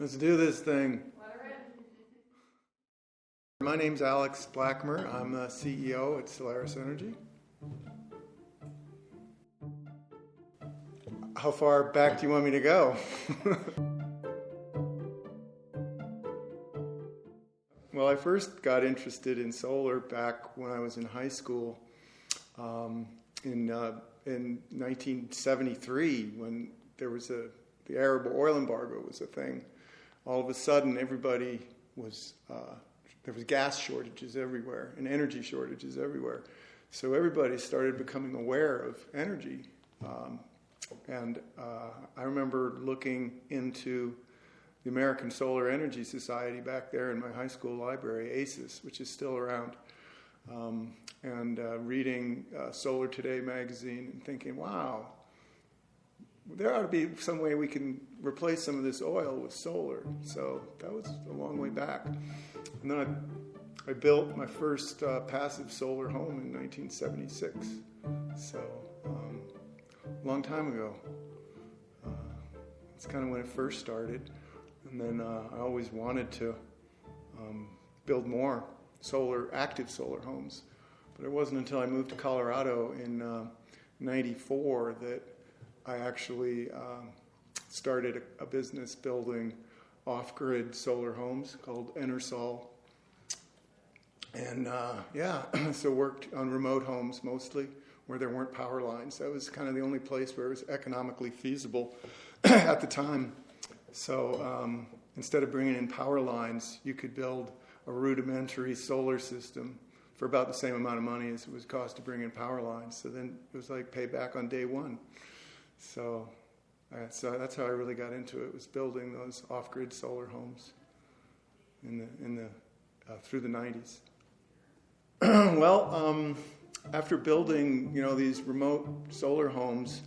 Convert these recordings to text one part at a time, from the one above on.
Let's do this thing. My name's Alex Blackmer. I'm the CEO at Solaris Energy. How far back do you want me to go? Well, I first got interested in solar back when I was in high school in 1973, when there was the Arab oil embargo was a thing. All of a sudden, everybody was there was gas shortages everywhere and energy shortages everywhere. So everybody started becoming aware of energy. I remember looking into the American Solar Energy Society back there in my high school library, ACES, which is still around, and reading Solar Today magazine and thinking, wow, there ought to be some way we can replace some of this oil with solar. So that was a long way back. And then I built my first passive solar home in 1976. So a long time ago. It's kind of when it first started. And then I always wanted to build more active solar homes. But it wasn't until I moved to Colorado in '94 that I actually started a business building off-grid solar homes called Enersol. And so worked on remote homes mostly where there weren't power lines. That was kind of the only place where it was economically feasible at the time. So instead of bringing in power lines, you could build a rudimentary solar system for about the same amount of money as it would cost to bring in power lines. So then it was like payback on day one. So that's how I really got into it, was building those off-grid solar homes through the 90s. Well, after building these remote solar homes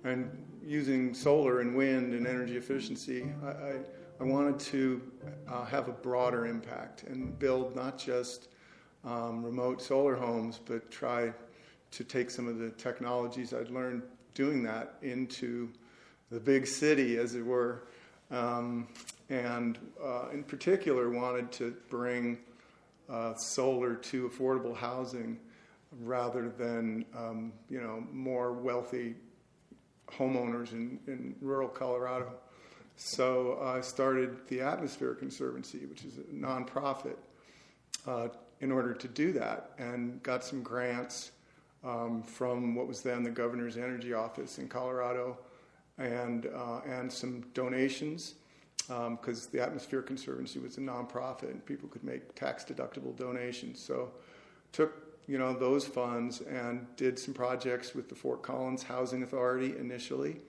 and using solar and wind and energy efficiency, I wanted to have a broader impact and build not just remote solar homes, but try to take some of the technologies I'd learned doing that into the big city, as it were, and in particular wanted to bring solar to affordable housing rather than more wealthy homeowners in rural Colorado. So I started the Atmosphere Conservancy, which is a nonprofit, in order to do that, and got some grants from what was then the Governor's Energy Office in Colorado, and some donations, because the Atmosphere Conservancy was a nonprofit and people could make tax-deductible donations. So took those funds and did some projects with the Fort Collins Housing Authority initially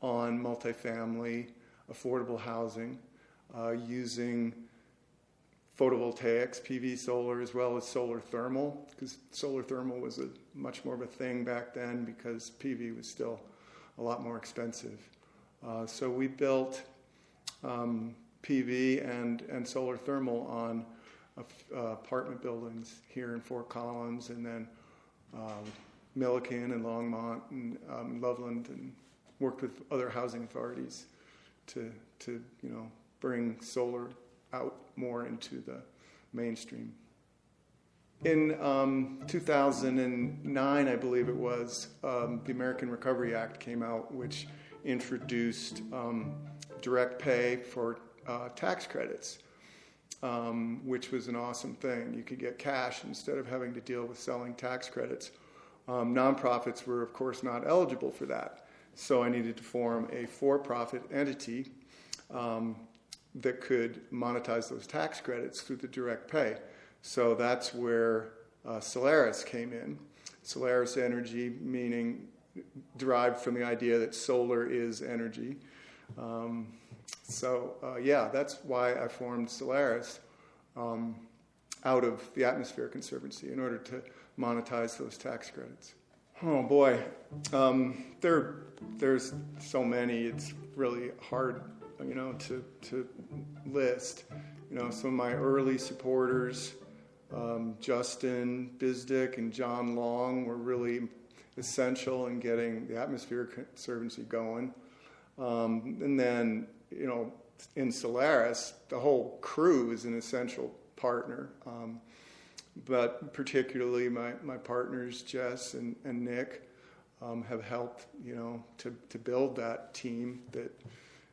on multifamily affordable housing, using photovoltaics, PV solar, as well as solar thermal, because solar thermal was much more of a thing back then because PV was still a lot more expensive. So we built PV and solar thermal on apartment buildings here in Fort Collins, and then Milliken and Longmont and Loveland, and worked with other housing authorities to bring solar out more into the mainstream. In 2009, I believe it was, the American Recovery Act came out, which introduced direct pay for tax credits, which was an awesome thing. You could get cash instead of having to deal with selling tax credits. Nonprofits were, of course, not eligible for that. So I needed to form a for-profit entity that could monetize those tax credits through the direct pay. So that's where Solaris came in. Solaris Energy, meaning derived from the idea that solar is energy. That's why I formed Solaris out of the Atmosphere Conservancy in order to monetize those tax credits. Oh boy, there's so many. It's really hard, to list. Some of my early supporters, Justin Bizdick and John Long, were really essential in getting the Atmosphere Conservancy going. And then, in Solaris, the whole crew is an essential partner. But particularly my partners, Jess and Nick, have helped, to build that team that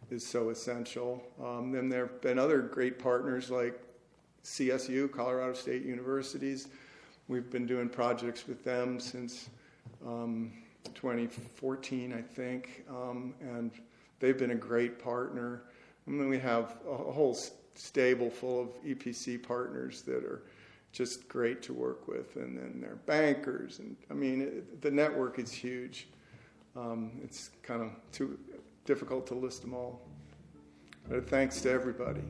is so essential. Then there have been other great partners like CSU, Colorado State Universities. We've been doing projects with them since 2014, I think, and they've been a great partner. And then we have a whole stable full of EPC partners that are just great to work with, and then they're bankers, and the network is huge. It's kind of too difficult to list them all. But thanks to everybody.